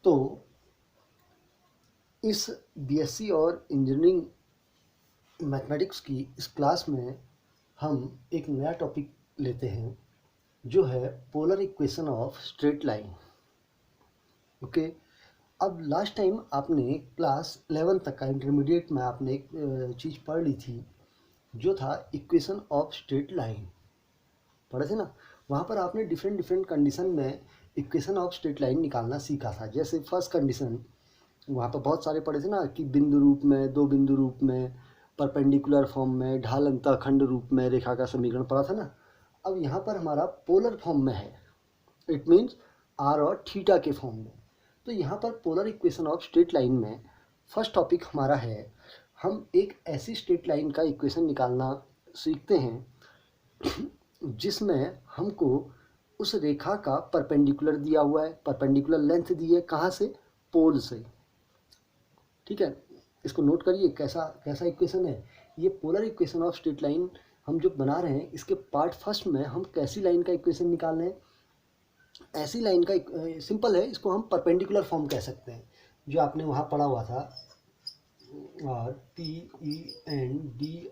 तो इस बीएससी और इंजीनियरिंग मैथमेटिक्स की इस क्लास में हम एक नया टॉपिक लेते हैं जो है polar equation of straight line. Okay, अब लास्ट टाइम आपने क्लास 11 तक का इंटरमीडिएट में आपने एक चीज़ पढ़ ली थी जो था इक्वेशन ऑफ स्ट्रेट लाइन, पढ़े थे ना। वहाँ पर आपने डिफरेंट डिफरेंट कंडीशन में इक्वेशन ऑफ स्ट्रेट लाइन निकालना सीखा था। जैसे फर्स्ट कंडीशन वहाँ पर बहुत सारे पढ़े थे ना कि बिंदु रूप में, दो बिंदु रूप में, परपेंडिकुलर फॉर्म में, ढाल अंतःखंड रूप में रेखा का समीकरण पढ़ा था ना। अब यहाँ पर हमारा पोलर फॉर्म में है, इट मीन्स आर और थीटा के फॉर्म में। तो यहाँ पर polar equation of straight line में फर्स्ट टॉपिक हमारा है, हम एक ऐसी स्ट्रेट लाइन का इक्वेशन निकालना सीखते हैं जिसमें हमको उस रेखा का परपेंडिकुलर दिया हुआ है, परपेंडिकुलर लेंथ दी है, कहाँ से? पोल से। ठीक है, इसको नोट करिए कैसा कैसा इक्वेशन है ये। Polar equation of straight line हम जो बना रहे हैं इसके पार्ट फर्स्ट में हम कैसी लाइन का इक्वेशन निकाल रहे हैं? ऐसी लाइन का सिंपल है, इसको हम परपेंडिकुलर फॉर्म कह सकते हैं, जो आपने वहाँ पढ़ा हुआ था PENDICULAR,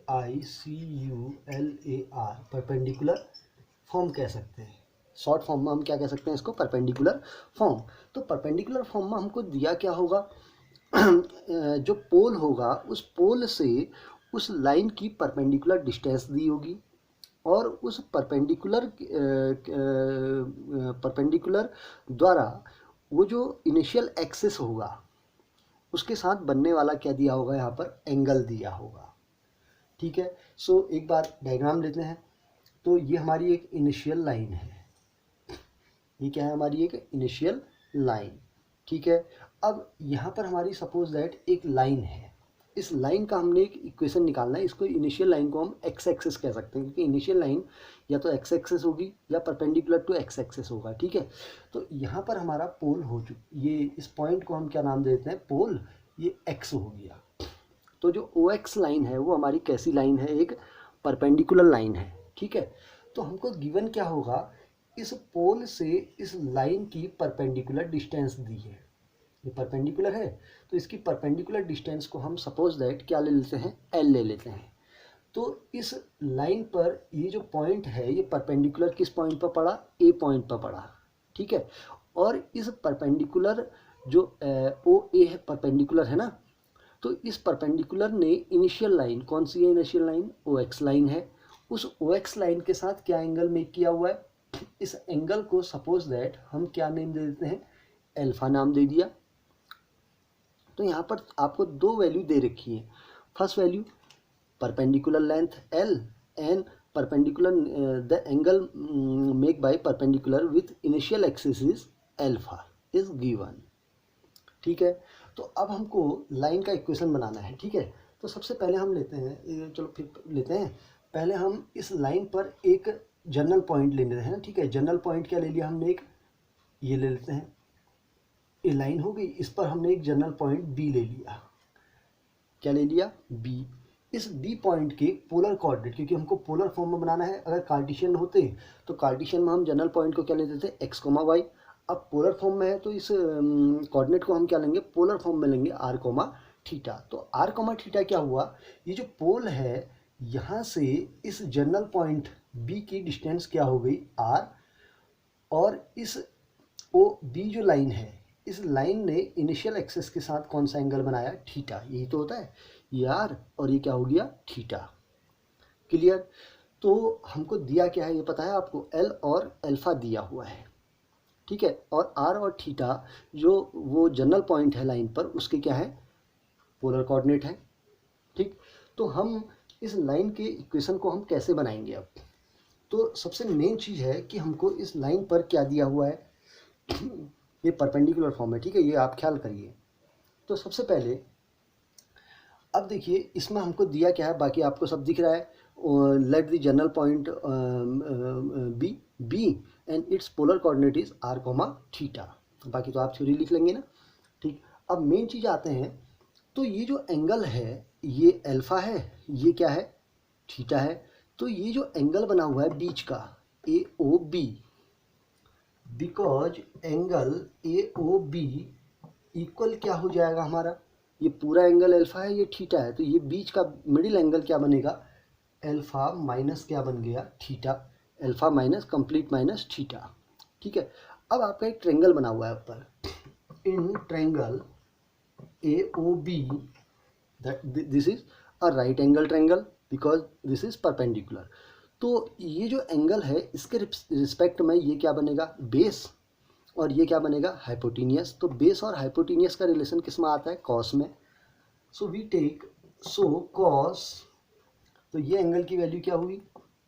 परपेंडिकुलर फॉर्म कह सकते हैं। शॉर्ट फॉर्म में हम क्या कह सकते हैं इसको? Perpendicular form. तो परपेंडिकुलर फॉर्म में हमको दिया क्या होगा? जो पोल होगा उस पोल से उस लाइन की परपेंडिकुलर डिस्टेंस दी होगी और उस परपेंडिकुलर द्वारा वो जो इनिशियल एक्सिस होगा उसके साथ बनने वाला क्या दिया होगा? यहाँ पर एंगल दिया होगा। ठीक है, सो एक बार डायग्राम लेते हैं। तो ये हमारी एक इनिशियल लाइन है, ये क्या है? हमारी एक इनिशियल लाइन। ठीक है, अब यहाँ पर हमारी सपोज दैट एक लाइन है, इस लाइन का हमने एक इक्वेशन निकालना है। इसको इनिशियल लाइन को हम एक्स एक्सिस कह सकते हैं, क्योंकि इनिशियल लाइन या तो एक्स एक्सिस होगी या परपेंडिकुलर टू एक्स एक्सिस होगा। ठीक है, तो यहाँ पर हमारा पोल हो ये इस पॉइंट को हम क्या नाम देते हैं? पोल। ये एक्स हो गया। तो जो ओ एक्स लाइन है वो हमारी कैसी लाइन है? एक परपेंडिकुलर लाइन है। ठीक है, तो हमको गिवन क्या होगा? इस पोल से इस लाइन की परपेंडिकुलर डिस्टेंस दी है, ये परपेंडिकुलर है तो इसकी परपेंडिकुलर डिस्टेंस को हम सपोज दैट क्या ले लेते हैं? एल ले लेते हैं। तो इस लाइन पर ये जो पॉइंट है ये परपेंडिकुलर किस पॉइंट पर पड़ा? ए पॉइंट पर पड़ा। ठीक है, और इस परपेंडिकुलर जो ओ ए है, परपेंडिकुलर है ना, तो इस परपेंडिकुलर ने इनिशियल लाइन, कौन सी है इनिशियल लाइन? ओ एक्स लाइन है। उस ओ एक्स लाइन के साथ क्या एंगल मेक किया हुआ है? इस एंगल को सपोज दैट हम क्या नेम दे देते हैं? एल्फा नाम दे दिया। तो यहाँ पर आपको दो वैल्यू दे रखी है। First value perpendicular length L and perpendicular the angle make by perpendicular with initial axis is alpha is given. ठीक है, तो अब हमको लाइन का इक्वेशन बनाना है। ठीक है, तो सबसे पहले हम लेते हैं, चलो फिर लेते हैं, पहले हम इस लाइन पर एक जनरल पॉइंट ले लेते हैं ना। ठीक है, जनरल पॉइंट क्या ले लिया हमने? एक ये ले लेते हैं, ये लाइन हो गई, इस पर हमने एक जनरल पॉइंट बी ले लिया। क्या ले लिया? बी। इस बी पॉइंट के पोलर कोऑर्डिनेट, क्योंकि हमको पोलर फॉर्म में बनाना है, अगर कार्टेशियन होते तो कार्टेशियन में हम जनरल पॉइंट को क्या लेते थे? X comma Y. अब पोलर फॉर्म में है तो इस कोऑर्डिनेट को हम क्या लेंगे? पोलर फॉर्म में लेंगे, आर कोमा थीटा। तो आर कोमा थीटा क्या हुआ? ये जो पोल है यहाँ से इस जनरल पॉइंट बी की डिस्टेंस क्या हो गई? आर, और इस ओ बी जो लाइन है, इस लाइन ने इनिशियल एक्सिस के साथ कौन सा एंगल बनाया? थीटा। यही तो होता है, ये आर और ये क्या हो गया? थीटा। क्लियर? तो हमको दिया क्या है ये पता है आपको? एल और एल्फा दिया हुआ है। ठीक है, और आर और थीटा जो वो जनरल पॉइंट है लाइन पर, उसके क्या है? पोलर कोऑर्डिनेट है। ठीक, तो हम इस लाइन के इक्वेशन को हम कैसे बनाएंगे? अब तो सबसे मेन चीज़ है कि हमको इस लाइन पर क्या दिया हुआ है? ये परपेंडिकुलर फॉर्म है। ठीक है, ये आप ख्याल करिए। तो सबसे पहले अब देखिए इसमें हमको दिया क्या है, बाकी आपको सब दिख रहा है। Let the general point B and its polar coordinate is R comma theta. बाकी तो आप थ्योरी लिख लेंगे ना। ठीक, अब मेन चीज़ आते हैं। तो ये जो एंगल है ये एल्फा है, ये क्या है? थीटा है। तो ये जो एंगल बना हुआ है बीच का, A O B, because angle AOB equal क्या हो जाएगा हमारा, ये पूरा एंगल अल्फा है, ये थीटा है, तो ये बीच का मिडिल एंगल क्या बनेगा, अल्फा माइनस क्या बन गया, theta, alpha minus complete minus theta. ठीक है, अब आपका एक ट्रायंगल बना हुआ है ऊपर, in triangle A O B, this is a right angle triangle because this is perpendicular. तो ये जो एंगल है इसके रिस्पेक्ट में ये क्या बनेगा, बेस, और ये क्या बनेगा, हाइपोटेनियस। तो बेस और हाइपोटेनियस का रिलेशन किस में आता है, कॉस में। So we take, so cos, तो ये एंगल की वैल्यू क्या हुई,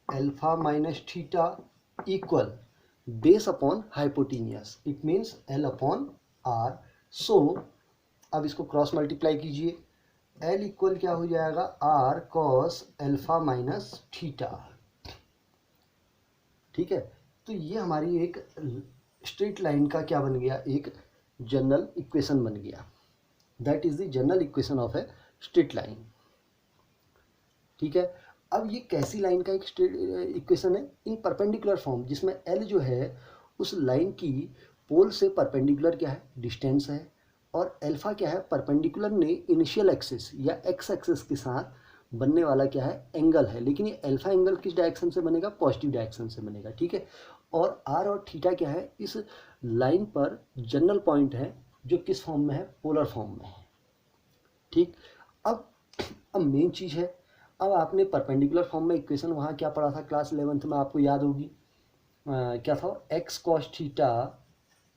alpha minus theta equal base upon hypotenuse, it means L upon R. So अब इसको क्रॉस मल्टीप्लाई कीजिए, एल इक्वल क्या हो जाएगा, R cos alpha minus theta. ठीक है, तो ये हमारी एक स्ट्रेट लाइन का क्या बन गया, एक जनरल इक्वेशन बन गया, that is the general equation of a straight line. ठीक है, अब ये कैसी लाइन का एक इक्वेशन है, इन परपेंडिकुलर फॉर्म, जिसमें एल जो है उस लाइन की पोल से परपेंडिकुलर क्या है, डिस्टेंस है, और अल्फा क्या है, परपेंडिकुलर ने इनिशियल एक्सिस या एक्स एक्सिस के साथ बनने वाला क्या है, एंगल है। लेकिन ये अल्फा एंगल किस डायरेक्शन से बनेगा, पॉजिटिव डायरेक्शन से बनेगा। ठीक है, और आर और थीटा क्या है, इस लाइन पर जनरल पॉइंट है जो किस फॉर्म में है, पोलर फॉर्म में है। ठीक, अब मेन चीज़ है, अब आपने परपेंडिकुलर फॉर्म में इक्वेशन वहाँ क्या पढ़ा था क्लास 11th में, आपको याद होगी, क्या था, X cos theta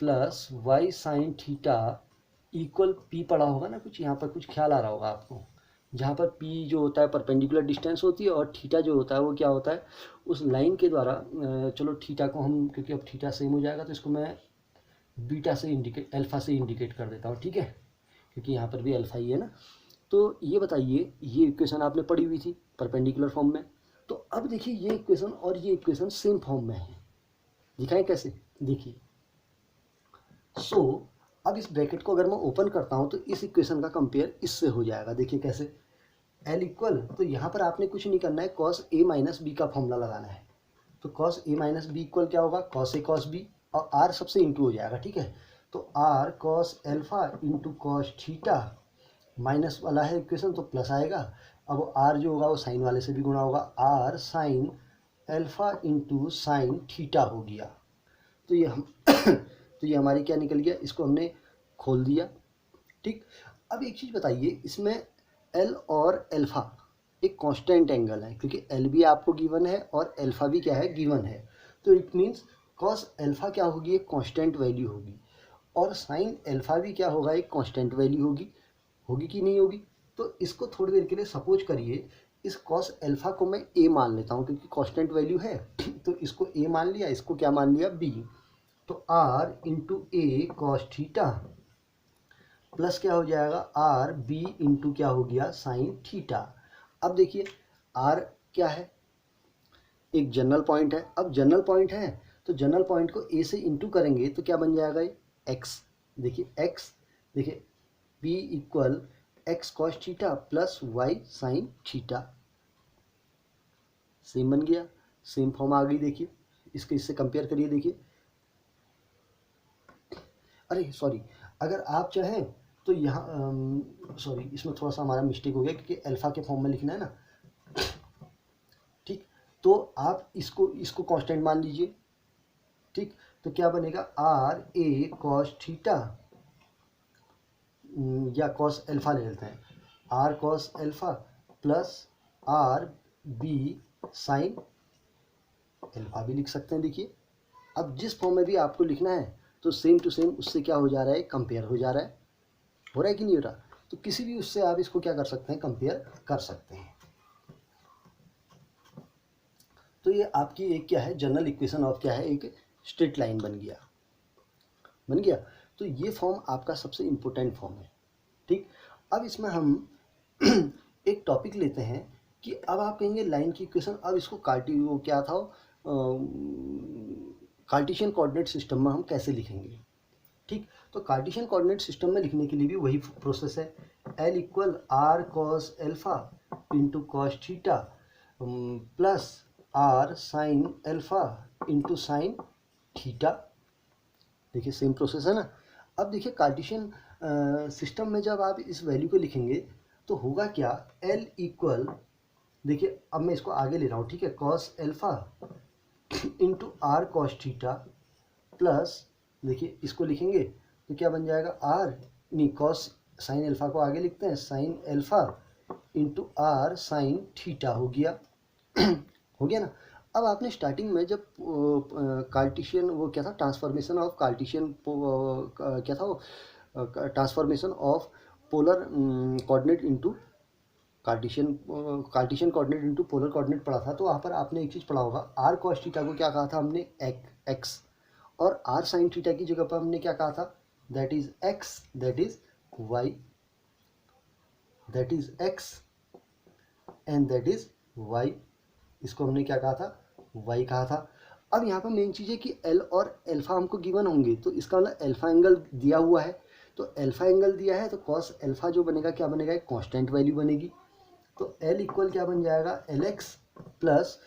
plus Y sine theta equal P पढ़ा होगा ना, कुछ यहाँ पर कुछ ख्याल आ रहा होगा आपको, जहाँ पर पी जो होता है परपेंडिकुलर डिस्टेंस होती है, और थीटा जो होता है वो क्या होता है, उस लाइन के द्वारा, चलो थीटा को हम, क्योंकि अब थीटा सेम हो जाएगा तो इसको मैं बीटा से इंडिकेट, अल्फा से इंडिकेट कर देता हूँ। ठीक है, क्योंकि यहाँ पर भी अल्फा ही है ना। तो ये बताइए, ये इक्वेशन आपने पढ़ी हुई थी परपेंडिकुलर फॉर्म में, तो अब देखिए ये इक्वेशन और ये इक्वेशन सेम फॉर्म में है, दिखाएं कैसे, देखिए। सो अब इस ब्रैकेट को अगर मैं ओपन करता हूँ तो इस इक्वेशन का कंपेयर इससे हो जाएगा, देखिए कैसे, एल इक्वल, तो यहाँ पर आपने कुछ नहीं करना है, कॉस ए माइनस बी का फॉर्मूला लगाना है। तो cos A minus B equal क्या होगा, कॉस ए कॉस बी, और आर सबसे इंटू हो जाएगा। ठीक है, तो R cos alpha into cos theta, minus वाला है इक्वेशन तो प्लस आएगा, अब आर जो होगा वो साइन वाले से भी गुणा होगा, R sine alpha into sine theta हो गया। तो ये हम तो ये हमारी क्या निकल गया, इसको हमने खोल दिया। ठीक, अब एक चीज़ बताइए, इसमें एल और एल्फा एक कांस्टेंट एंगल है, क्योंकि एल भी आपको गिवन है और एल्फा भी क्या है, गिवन है। तो इट मीन्स कॉस एल्फा क्या होगी, एक कांस्टेंट वैल्यू होगी, और साइन एल्फा भी क्या होगा, एक कांस्टेंट वैल्यू होगी। होगी कि नहीं होगी, तो इसको थोड़ी देर के लिए सपोज करिए, इस कॉस एल्फा को मैं ए मान लेता हूँ क्योंकि कांस्टेंट वैल्यू है, तो इसको ए मान लिया, इसको क्या मान लिया, बी। तो R into A cos theta plus क्या हो जाएगा, आर बी इंटू क्या हो गया, साइन थीटा। अब देखिए आर क्या है, एक जनरल पॉइंट है, अब जनरल पॉइंट है तो जनरल पॉइंट को ए से इंटू करेंगे तो क्या बन जाएगा, ये एक्स। देखिए एक्स, देखिए B equal X cos theta plus Y sine theta, same बन गया, सेम फॉर्म आ गई। देखिए इसके इससे कंपेयर करिए, देखिए, अरे सॉरी, अगर आप चाहें तो यहाँ सॉरी, इसमें थोड़ा सा हमारा मिस्टेक हो गया क्योंकि अल्फा के फॉर्म में लिखना है ना। ठीक, तो आप इसको इसको कांस्टेंट मान लीजिए। ठीक, तो क्या बनेगा, आर ए कॉस थीटा, या कॉस एल्फा ले लेते हैं, R cos alpha plus R B sine alpha भी लिख सकते हैं। देखिए अब जिस फॉर्म में भी आपको लिखना है तो सेम टू सेम उससे क्या हो जा रहा है, कंपेयर हो जा रहा है, हो रहा है कि नहीं हो रहा। तो किसी भी उससे आप इसको क्या कर सकते हैं, कंपेयर कर सकते हैं। तो ये आपकी एक क्या है, जनरल इक्वेशन ऑफ क्या है, एक स्ट्रेट लाइन बन गया, बन गया। तो ये फॉर्म आपका सबसे इम्पोर्टेंट फॉर्म है। ठीक, अब इसमें हम एक टॉपिक लेते हैं कि अब आप कहेंगे लाइन की इक्वेशन, अब इसको वो क्या था, कार्टेशियन कोऑर्डिनेट सिस्टम में हम कैसे लिखेंगे। ठीक, तो कार्टेशियन कोऑर्डिनेट सिस्टम में लिखने के लिए भी वही प्रोसेस है, L equal are cos alpha into cos theta plus R sine alpha into sine theta. देखिए सेम प्रोसेस है ना। अब देखिए कार्टेशियन सिस्टम में जब आप इस वैल्यू को लिखेंगे तो होगा क्या, L इक्वल, देखिए अब मैं इसको आगे ले रहा हूँ, ठीक है, cos alpha into R cos theta plus, देखिए इसको लिखेंगे तो क्या बन जाएगा, आर नहीं कॉस, साइन एल्फा को आगे लिखते हैं, sine alpha into R sine theta हो गया हो गया ना। अब आपने स्टार्टिंग में जब कार्टिशियन वो क्या था, ट्रांसफॉर्मेशन ऑफ कार्टिशियन क्या था वो, transformation of polar coordinate into Cartesian coordinate into polar coordinate पढ़ा था। तो वहाँ पर आपने एक चीज़ पढ़ा होगा, आर कॉस थीटा को क्या कहा था हमने, एक्स, और आर साइन थीटा की जगह पर हमने क्या कहा था, that is X, that is Y, that is X and that is Y, इसको हमने क्या कहा था, वाई कहा था। अब यहाँ पर मेन चीज़ है कि एल और एल्फा हमको गिवन होंगे, तो इसका मतलब एल्फा एंगल दिया हुआ है, तो एल्फा एंगल दिया है तो कॉस एल्फा जो बनेगा क्या बनेगा, एक कांस्टेंट वैल्यू बनेगी। तो एल इक्वल क्या बन जाएगा, L x plus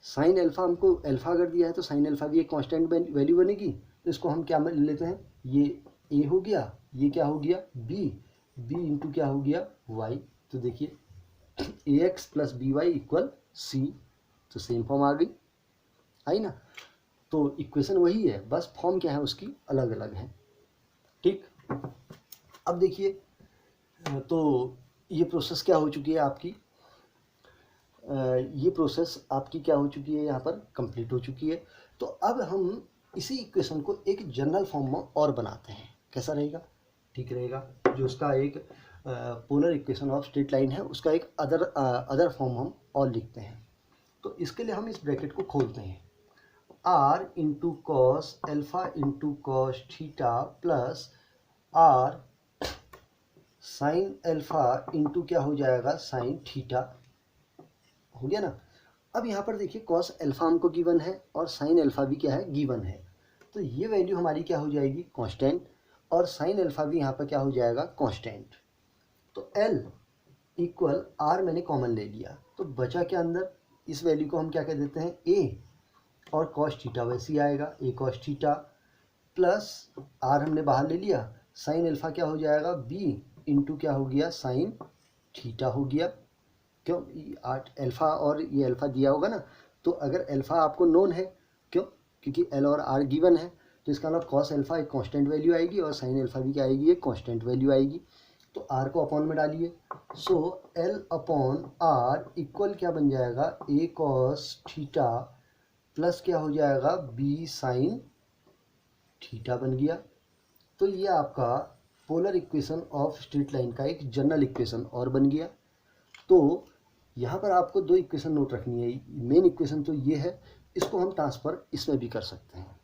sine alpha, हमको एल्फा अगर दिया है तो साइन एल्फा भी एक कांस्टेंट वैल्यू बनेगी, तो इसको हम क्या ले लेते हैं, ये ए हो गया, ये क्या हो गया, बी, बी इंटू क्या हो गया, वाई। तो देखिए A x plus B Y equal C, तो सेम फॉर्म आ गई, आई ना। तो इक्वेशन वही है, बस फॉर्म क्या है उसकी अलग अलग है, ठीक। अब देखिए, तो ये प्रोसेस क्या हो चुकी है आपकी, ये प्रोसेस आपकी क्या हो चुकी है, यहाँ पर कंप्लीट हो चुकी है। तो अब हम इसी इक्वेशन को एक जनरल फॉर्म में और बनाते हैं, कैसा रहेगा, ठीक रहेगा, जो उसका एक polar equation of straight line है उसका एक अदर फॉर्म हम और लिखते हैं। तो इसके लिए हम इस ब्रैकेट को खोलते हैं, R into cos alpha into cos theta plus R sine alpha into क्या हो जाएगा, साइन थीटा, हो गया ना। अब यहाँ पर देखिए कॉस एल्फा हमको गिवन है और साइन एल्फा भी क्या है, गिवन है, तो ये वैल्यू हमारी क्या हो जाएगी, कांस्टेंट, और साइन एल्फा भी यहाँ पर क्या हो जाएगा, कांस्टेंट। तो L इक्वल आर मैंने कॉमन ले लिया, तो बचा क्या अंदर, इस वैल्यू को हम क्या कह देते हैं, ए, और कॉस थीटा वैसे ही आएगा, ए कॉस थीटा प्लस आर हमने बाहर ले लिया, साइन एल्फा क्या हो जाएगा, बी इंटू क्या हो गया, साइन थीटा हो गया। क्यों, आठ एल्फा और ये अल्फा दिया होगा ना, तो अगर एल्फा आपको नोन है, क्यों, क्योंकि एल और आर गिवन है, तो इसका मतलब कॉस एल्फा एक कांस्टेंट वैल्यू आएगी और साइन एल्फा भी क्या आएगी, एक कांस्टेंट वैल्यू आएगी। तो आर को अपॉन में डालिए, so L upon are equal क्या बन जाएगा, ए कॉस थीटा प्लस क्या हो जाएगा, बी साइन थीटा बन गया। तो ये आपका polar equation of straight line का एक जनरल इक्वेशन और बन गया। तो यहाँ पर आपको दो इक्वेशन नोट रखनी है, मेन इक्वेशन तो ये है, इसको हम ट्रांसफर इसमें भी कर सकते हैं,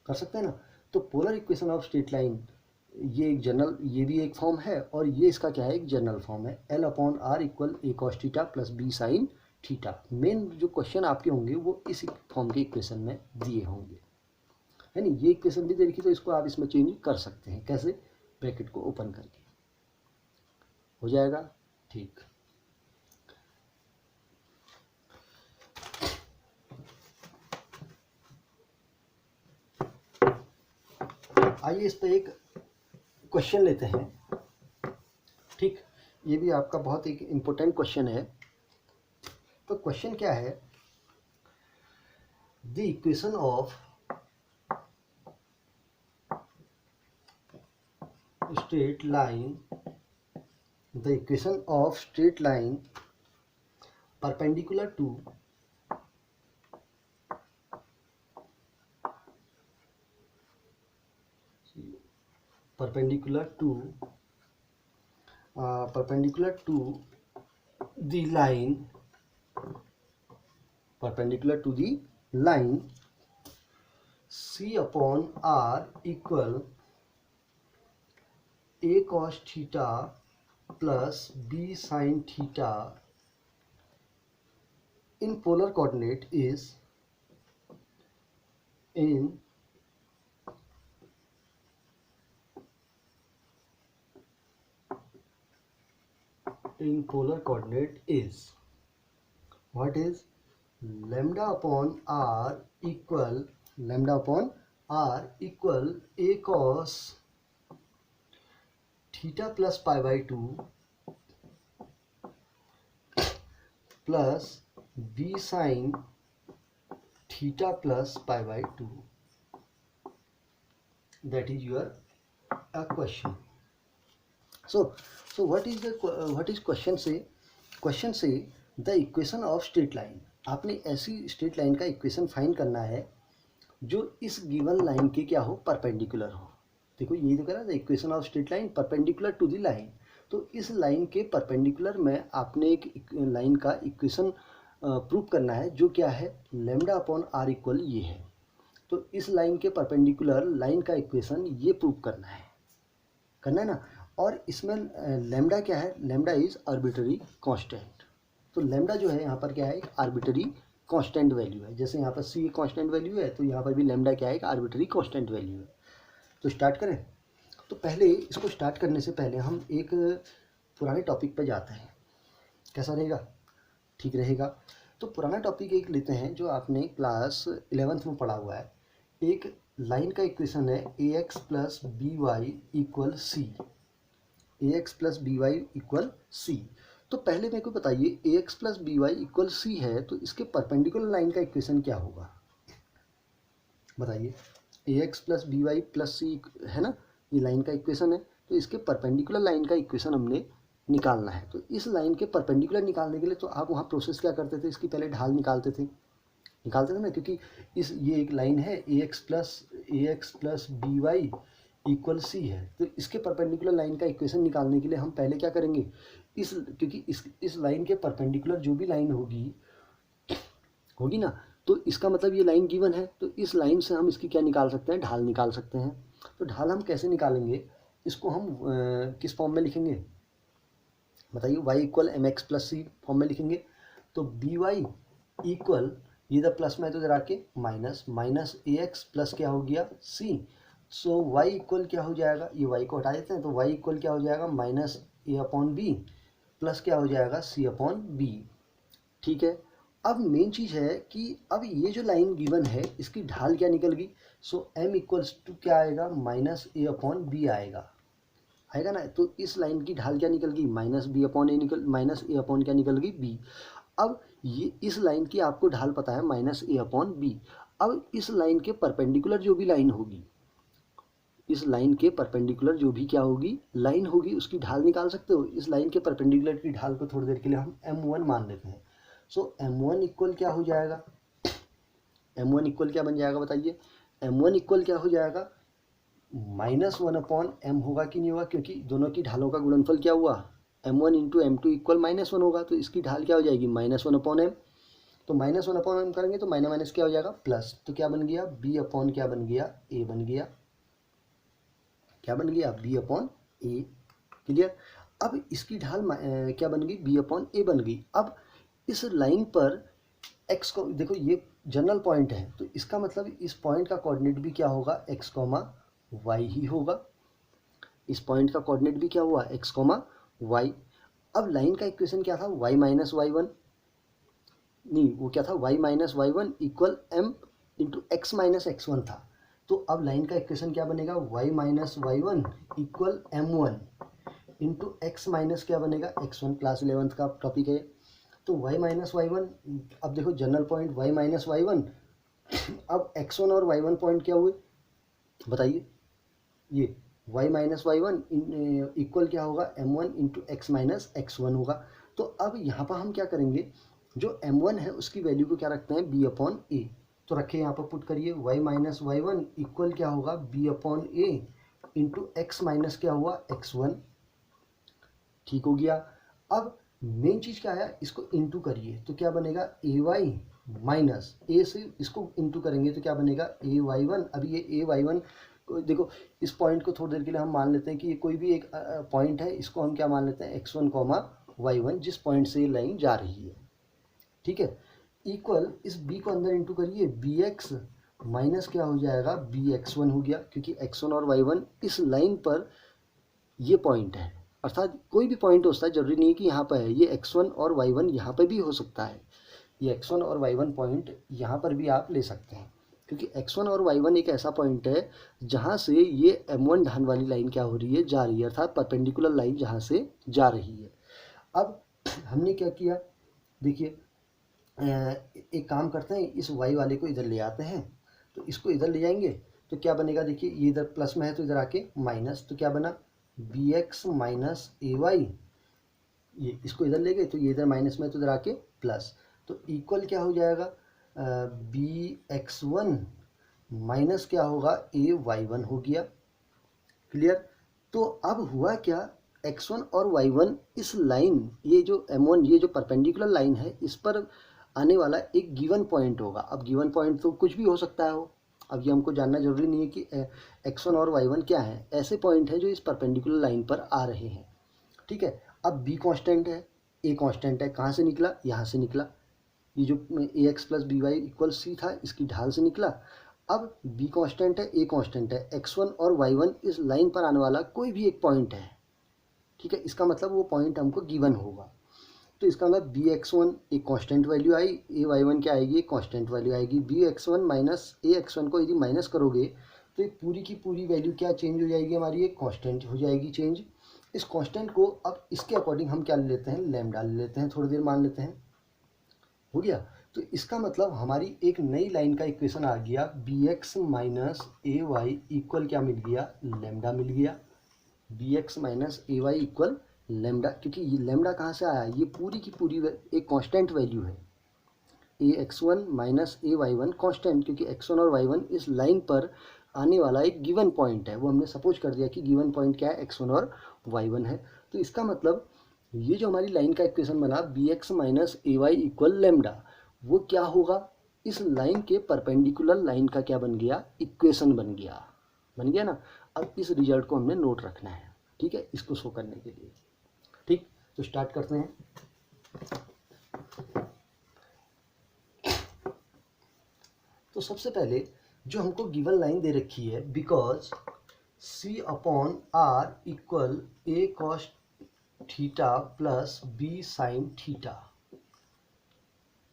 कर सकते हैं ना। तो polar equation of straight line, ये एक जनरल, ये भी एक फॉर्म है और ये इसका क्या है, एक जनरल फॉर्म है, L upon are equal A cos theta plus B sine theta. Main जो क्वेश्चन आपके होंगे वो इस फॉर्म के इक्वेशन में दिए होंगे, है नहीं, ये इक्वेशन भी देखिए, तो इसको आप इसमें चेंज कर सकते हैं, कैसे, ब्रैकेट को ओपन करके, हो जाएगा, ठीक। आइए इस पर एक क्वेश्चन लेते हैं, ठीक, ये भी आपका बहुत एक इम्पोर्टेंट क्वेश्चन है। तो क्वेश्चन क्या है, the equation of straight line, the equation of straight line perpendicular to perpendicular to the line, perpendicular to the line C upon R equal A cos theta plus B sin theta in polar coordinate is in polar coordinate is, what is, lambda upon r equal A cos theta plus pi by 2 plus B sine theta plus pi by 2, that is your a question. So what is question say? Question say the equation of straight line. आपने ऐसी straight line का equation find करना है जो इस given line के क्या हो, परपेंडिकुलर हो। देखो ये तो कह रहा था equation of straight line perpendicular to the line, तो इस लाइन के परपेंडिकुलर में आपने एक लाइन का इक्वेशन प्रूव करना है जो क्या है, लेमडा अपॉन आर इक्वल ये है। तो इस लाइन के परपेंडिकुलर लाइन का इक्वेशन ये प्रूव करना है ना। और इसमें लेमडा क्या है, लेमडा इज आर्बिट्ररी कांस्टेंट। तो लेमडा जो है यहाँ पर क्या है, एक आर्बिट्ररी कांस्टेंट वैल्यू है। जैसे यहाँ पर सी कांस्टेंट वैल्यू है, तो यहाँ पर भी लेमडा क्या है, एक आर्बिट्ररी कांस्टेंट वैल्यू है। तो स्टार्ट करें। तो पहले इसको स्टार्ट करने से पहले हम एक पुराने टॉपिक पर जाते हैं। कैसा रहेगा, ठीक रहेगा। तो पुराना टॉपिक एक लेते हैं जो आपने क्लास 11th में पढ़ा हुआ है। एक लाइन का इक्वेशन है A x plus B Y equal C, A x plus B Y equal C. तो पहले मेरे को बताइए A x plus B Y equal C है, तो इसके परपेंडिकुलर लाइन का इक्वेशन क्या होगा, बताइए। A x plus B Y plus C है ना, ये लाइन का इक्वेशन है। तो इसके परपेंडिकुलर लाइन का इक्वेशन हमने निकालना है। तो इस लाइन के परपेंडिकुलर निकालने के लिए तो आप वहाँ प्रोसेस क्या करते थे, इसकी पहले ढाल निकालते थे ना, क्योंकि ये एक लाइन है A x plus B Y equal C है। तो इसके परपेंडिकुलर लाइन का इक्वेशन निकालने के लिए हम पहले क्या करेंगे, क्योंकि इस लाइन के परपेंडिकुलर जो भी लाइन होगी ना, तो इसका मतलब ये लाइन गिवन है। तो इस लाइन से हम इसकी क्या निकाल सकते हैं, ढाल निकाल सकते हैं। तो ढाल हम कैसे निकालेंगे, इसको हम किस फॉर्म में लिखेंगे बताइए, y equal M X plus C form में लिखेंगे। तो बी वाई इक्वल, ये द प्लस में तो जरा के माइनस ए एक्स प्लस क्या हो गया सी। सो y इक्वल क्या हो जाएगा, ये y को हटा देते हैं, तो y इक्वल क्या हो जाएगा, माइनस ए अपॉन बी प्लस क्या हो जाएगा, सी अपॉन बी। ठीक है। अब मेन चीज़ है कि अब ये जो लाइन गिवन है इसकी ढाल क्या निकल गई। सो m इक्वल्स टू क्या आएगा, माइनस ए अपॉन बी आएगा ना। तो इस लाइन की ढाल क्या निकल गई, माइनस ए अपॉन क्या निकल गई, बी। अब ये इस लाइन की आपको ढाल पता है माइनस ए अपॉन बी। अब इस लाइन के परपेंडिकुलर जो भी लाइन होगी, इस लाइन के परपेंडिकुलर जो भी क्या होगी, लाइन होगी, उसकी ढाल निकाल सकते हो। इस लाइन के परपेंडिकुलर की ढाल को थोड़ी देर के लिए हम m1 मान लेते हैं। सो m1 इक्वल क्या हो जाएगा, m1 इक्वल क्या बन जाएगा बताइए, m1 इक्वल क्या हो जाएगा, -1 अपॉन m होगा कि नहीं होगा, क्योंकि दोनों की ढालों का गुणनफल क्या हुआ, m1 इंटू m2 इक्वल -1 होगा। तो इसकी ढाल क्या हो जाएगी, -1 अपॉन m। तो -1 अपॉन m करेंगे तो माइनस क्या हो जाएगा, प्लस। तो क्या बन गया, b अपॉन क्या बन गया, a बन गया। क्या बन गया, b अपॉन a। क्लियर। अब इसकी ढाल क्या बन गई, b अपॉन a बन गई। अब इस लाइन पर x को देखो, ये जनरल पॉइंट है, तो इसका मतलब इस पॉइंट का कोऑर्डिनेट भी क्या होगा, x, y ही होगा। इस पॉइंट का कोऑर्डिनेट भी क्या हुआ, x, y। अब लाइन का इक्वेशन क्या था, y माइनस y1, नहीं वो क्या था, y minus y1 equal m into x minus x1 था। तो अब लाइन का इक्वेशन क्या बनेगा, y minus y1 equal m1 into x minus क्या बनेगा, x1। क्लास 11th का टॉपिक है। तो y माइनस y1, अब देखो general point y minus y1, अब x1 और y1 पॉइंट क्या हुए बताइए, ये y माइनस y1 इक्वल क्या होगा, m1 into x minus x1 होगा। तो अब यहाँ पर हम क्या करेंगे, जो m1 है उसकी वैल्यू को क्या रखते हैं, b अपॉन a। तो रखिए यहाँ पर पुट करिए, y माइनस y1 इक्वल क्या होगा, b upon a into x minus क्या हुआ, x1। ठीक हो गया। अब मेन चीज़ क्या है, इसको इंटू करिए तो क्या बनेगा, ay माइनस a से इसको इंटू करेंगे तो क्या बनेगा, ay1। अभी ये ay1 देखो, इस पॉइंट को थोड़ी देर के लिए हम मान लेते हैं कि ये कोई भी एक पॉइंट है, इसको हम क्या मान लेते हैं, x1, y1, जिस पॉइंट से ये लाइन जा रही है। ठीक है। इक्वल इस b को अंदर इंटू करिए, bx माइनस क्या हो जाएगा, bx1 हो गया, क्योंकि x1 और y1 इस लाइन पर ये पॉइंट है। अर्थात कोई भी पॉइंट हो सकता है, जरूरी नहीं है कि यहाँ पर है, ये x1 और y1 यहाँ पर भी हो सकता है। ये x1 और y1 पॉइंट यहाँ पर भी आप ले सकते हैं। क्योंकि x1 और y1 एक ऐसा पॉइंट है जहाँ से ये m1 ढाल वाली लाइन क्या हो रही है, जा रही है, अर्थात परपेंडिकुलर लाइन जहाँ से जा रही है। अब हमने क्या किया, देखिए एक काम करते हैं, इस y वाले को इधर ले आते हैं, तो इसको इधर ले जाएंगे तो क्या बनेगा, देखिए ये इधर प्लस में है तो इधर आके माइनस, तो क्या बना bx माइनस ay, ये इसको इधर ले गए तो ये इधर माइनस में है तो इधर आके प्लस, तो इक्वल क्या हो जाएगा bx1 माइनस क्या होगा ay1 हो गया। क्लियर। तो अब हुआ क्या, x1 और y1 इस लाइन, ये जो m1 ये जो परपेंडिकुलर लाइन है इस पर आने वाला एक गिवन पॉइंट होगा। अब गिवन पॉइंट तो कुछ भी हो सकता है हो, अब ये हमको जानना जरूरी नहीं है कि x1 और y1 क्या है, ऐसे पॉइंट हैं जो इस परपेंडिकुलर लाइन पर आ रहे हैं। ठीक है। अब b कांस्टेंट है, a कांस्टेंट है, कहाँ से निकला, यहाँ से निकला, ये जो ax plus B Y equal c था इसकी ढाल से निकला। अब b कांस्टेंट है, a कांस्टेंट है, x1 और y1 इस लाइन पर आने वाला कोई भी एक पॉइंट है। ठीक है, इसका मतलब वो पॉइंट हमको गिवन होगा। तो इसका मतलब bx1 एक कांस्टेंट वैल्यू आई, ay1 क्या आएगी, एक कांस्टेंट वैल्यू आएगी। bx1 माइनस ax1 को यदि माइनस करोगे तो ये पूरी की पूरी वैल्यू क्या चेंज हो जाएगी हमारी, एक कांस्टेंट हो जाएगी चेंज। इस कांस्टेंट को अब इसके अकॉर्डिंग हम क्या ले लेते हैं, लैम्डा ले लेते हैं, थोड़ी देर मान लेते हैं, हो गया। तो इसका मतलब हमारी एक नई लाइन का इक्वेशन आ गया, bx माइनस ए वाई इक्वल क्या मिल गया, लैम्डा मिल गया। bx माइनस ए वाई इक्वल लैम्डा, क्योंकि ये लैम्डा कहाँ से आया, ये पूरी की पूरी एक कांस्टेंट वैल्यू है। ax1 माइनस ay1 कांस्टेंट, क्योंकि x1 और y1 इस लाइन पर आने वाला एक गिवन पॉइंट है, वो हमने सपोज कर दिया कि गिवन पॉइंट क्या है, x1 और y1 है। तो इसका मतलब ये जो हमारी लाइन का इक्वेशन बना bx माइनस ए वाई इक्वल लैम्डा, वो क्या होगा, इस लाइन के परपेंडिकुलर लाइन का क्या बन गया, इक्वेशन बन गया, बन गया ना। अब इस रिजल्ट को हमने नोट रखना है, ठीक है, इसको शो करने के लिए। ठीक, तो स्टार्ट करते हैं। तो सबसे पहले जो हमको गिवन लाइन दे रखी है, because c upon are equal a cos theta plus b sine theta.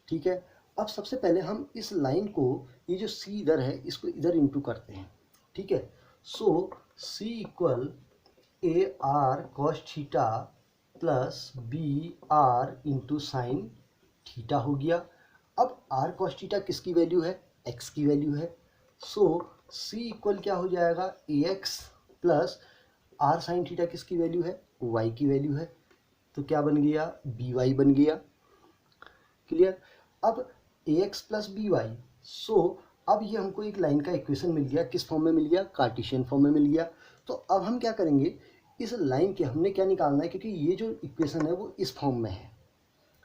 ठीक है। अब सबसे पहले हम इस लाइन को, ये जो c इधर है इसको इधर इंटू करते हैं। ठीक है। सो c equal a r cos theta plus b r into sine theta हो गया। अब r cos थीटा किसकी वैल्यू है, x की वैल्यू है। सो c इक्वल क्या हो जाएगा, ax plus r sine theta किसकी वैल्यू है, y की वैल्यू है। तो क्या बन गया, by बन गया। क्लियर। अब ax प्लस by, सो अब ये हमको एक लाइन का इक्वेशन मिल गया, किस फॉर्म में मिल गया, कार्टेशियन फॉर्म में मिल गया। तो अब हम क्या करेंगे, इस लाइन के हमने क्या निकालना है, क्योंकि ये जो इक्वेशन है वो इस फॉर्म में है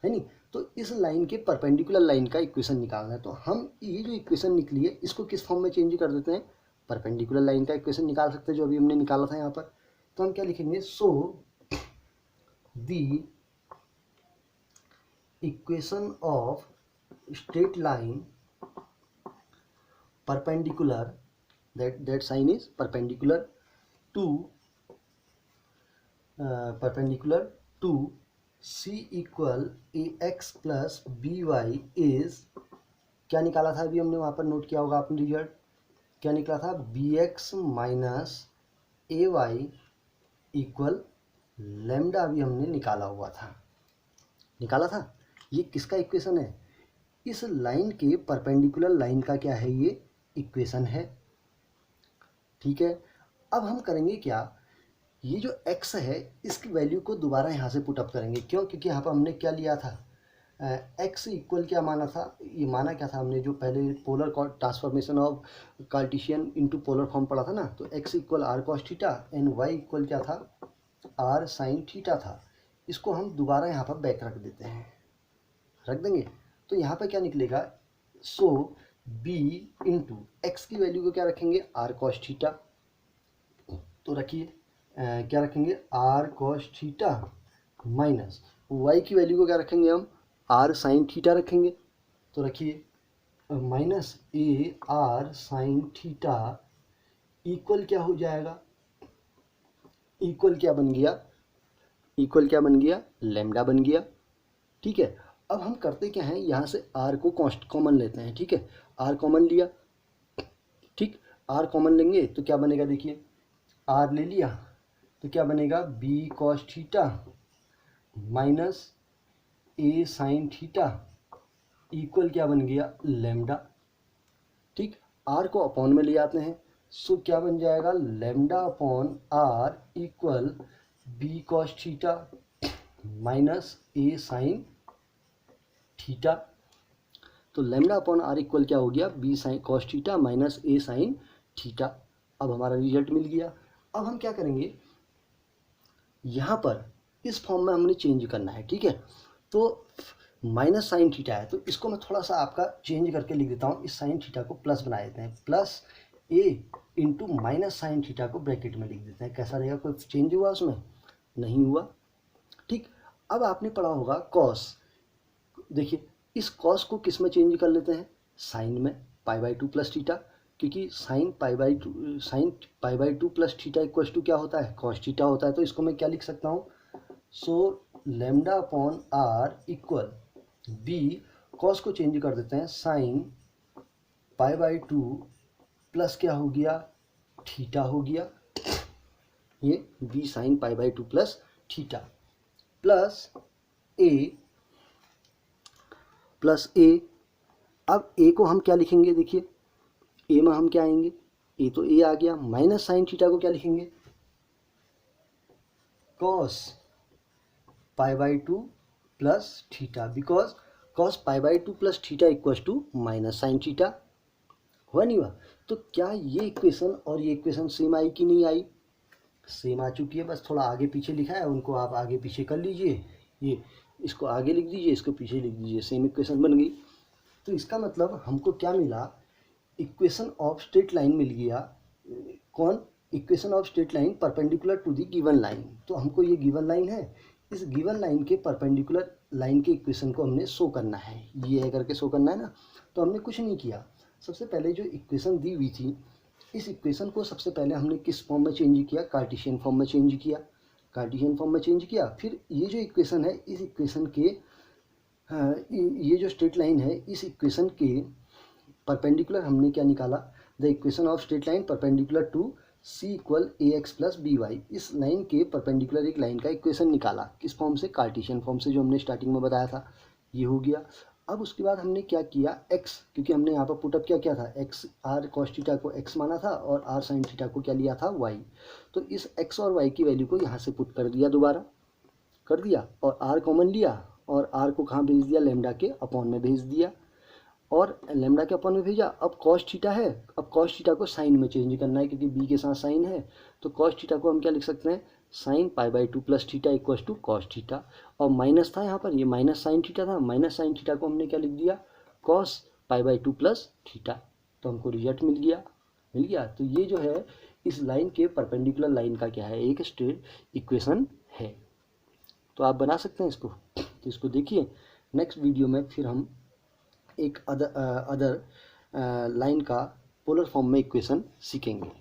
नहीं, तो इस लाइन के परपेंडिकुलर लाइन का इक्वेशन निकालना है। तो हम ये जो इक्वेशन निकली है इसको किस फॉर्म में चेंज कर देते हैं, परपेंडिकुलर लाइन का इक्वेशन निकाल सकते हैं, जो अभी हमने निकाला था यहाँ पर। तो हम क्या लिखेंगे, so the equation of straight line perpendicular, that sign is perpendicular to c equal ax plus by is, क्या निकाला था अभी हमने, वहाँ पर नोट किया होगा आपने रिजल्ट, क्या निकला था, bx माइनस ए वाई इक्वल लैम्डा, अभी हमने निकाला हुआ था, निकाला था। ये किसका इक्वेशन है, इस लाइन के परपेंडिकुलर लाइन का क्या है, ये इक्वेशन है। ठीक है। अब हम करेंगे क्या, ये जो x है इसकी वैल्यू को दोबारा यहाँ से पुट अप करेंगे। क्यों, क्योंकि यहाँ पर हमने क्या लिया था, x इक्वल क्या माना था, ये माना क्या था हमने, जो पहले polar transformation of cartesian into polar form पढ़ा था ना, तो x equal are cos theta and y equal क्या था, आर साइन थीटा था। इसको हम दोबारा यहाँ पर बैक रख देते हैं, रख देंगे। तो यहाँ पर क्या निकलेगा, सो b इंटू एक्स की वैल्यू को क्या रखेंगे, आर कॉस थीटा, तो रखिए क्या रखेंगे, r cos theta minus y की वैल्यू को क्या रखेंगे हम, आर साइन थीटा रखेंगे। तो रखिए minus A R sine theta equal क्या हो जाएगा, इक्वल क्या बन गया, इक्वल क्या बन गया, लैम्डा बन गया। ठीक है। अब हम करते क्या हैं, यहाँ से r को कॉमन लेते हैं। ठीक है, r कॉमन लिया ठीक, आर कॉमन लेंगे तो क्या बनेगा, देखिए आर ले लिया तो क्या बनेगा, B cos theta minus A sine theta equal क्या बन गया, लेमडा। ठीक, आर को अपॉन में ले आते हैं, सो क्या बन जाएगा, lambda upon are equal B cos theta minus A sine theta. तो लेमडा अपॉन आर इक्वल क्या हो गया, B sine cos theta minus A sine theta. अब हमारा रिजल्ट मिल गया। अब हम क्या करेंगे, यहाँ पर इस फॉर्म में हमने चेंज करना है। ठीक है, तो माइनस साइन थीटा है तो इसको मैं थोड़ा सा आपका चेंज करके लिख देता हूँ, इस साइन थीटा को प्लस बना देते हैं, प्लस ए इंटू माइनस साइन थीटा को ब्रैकेट में लिख देते हैं। कैसा रहेगा, कोई चेंज हुआ उसमें, नहीं हुआ। ठीक, अब आपने पढ़ा होगा कॉस, देखिए इस कॉस को किस में चेंज कर लेते हैं, साइन में, π/2 प्लस थीटा, क्योंकि sine π/2 plus theta equal to क्या होता है, कॉस थीटा होता है। तो इसको मैं क्या लिख सकता हूँ, so lambda upon are equal B, cos को चेंज कर देते हैं, साइन π/2 प्लस क्या हो गया, थीटा हो गया, ये B sine π/2 plus theta plus A. अब ए को हम क्या लिखेंगे, देखिए ए में हम क्या आएंगे, ए तो ए आ गया, माइनस साइन थीटा को क्या लिखेंगे, cos π/2 plus theta, because cos π/2 plus theta equals to minus sine theta. हुआ नहीं हुआ, तो क्या ये इक्वेशन और ये इक्वेशन सेम आई कि नहीं आई, सेम आ चुकी है, बस थोड़ा आगे पीछे लिखा है, उनको आप आगे पीछे कर लीजिए, ये इसको आगे लिख दीजिए, इसको पीछे लिख दीजिए, सेम इक्वेशन बन गई। तो इसका मतलब हमको क्या मिला, इक्वेशन ऑफ स्ट्रेट लाइन मिल गया। कौन, equation of straight line perpendicular to the given line. तो हमको ये गिवन लाइन है, इस गिवन लाइन के परपेंडिकुलर लाइन के इक्वेशन को हमने शो करना है, ये है करके शो करना है ना। तो हमने कुछ नहीं किया, सबसे पहले जो इक्वेशन दी हुई थी, इस इक्वेशन को सबसे पहले हमने किस फॉर्म में चेंज किया, कार्टेशियन फॉर्म में चेंज किया, कार्टेशियन फॉर्म में चेंज किया। फिर ये जो इक्वेशन है, इस इक्वेशन के ये जो स्ट्रेट लाइन है, इस इक्वेशन के परपेंडिकुलर हमने क्या निकाला, the equation of straight line perpendicular to c equal a x plus B y. इस लाइन के परपेंडिकुलर एक लाइन का इक्वेशन निकाला, किस फॉर्म से, कार्टेशियन फॉर्म से, जो हमने स्टार्टिंग में बताया था, ये हो गया। अब उसके बाद हमने क्या किया, x, क्योंकि हमने यहाँ पर पुटअप क्या किया था, x आर कॉस थीटा को x माना था और r साइन थीटा को क्या लिया था, y। तो इस x और y की वैल्यू को यहाँ से पुट कर दिया, दोबारा कर दिया, और r कॉमन लिया और r को कहाँ भेज दिया, लेमडा के अपॉन में भेज दिया, और लेमडा के अपॉन में भेजा। अब कॉस थीटा है, अब कॉस थीटा को साइन में चेंज करना है, क्योंकि b के साथ साइन है, तो कॉस थीटा को हम क्या लिख सकते हैं, sine π/2 plus theta equals to cos theta, और माइनस था यहाँ पर, ये माइनस साइन थीटा था, माइनस साइन थीटा को हमने क्या लिख दिया, कॉस π/2 प्लस थीटा। तो हमको रिजल्ट मिल गया। तो ये जो है इस लाइन के परपेंडिकुलर लाइन का क्या है, एक स्ट्रेट इक्वेशन है। तो आप बना सकते हैं इसको। तो इसको देखिए, नेक्स्ट वीडियो में फिर हम एक अदर लाइन का पोलर फॉर्म में इक्वेशन सीखेंगे।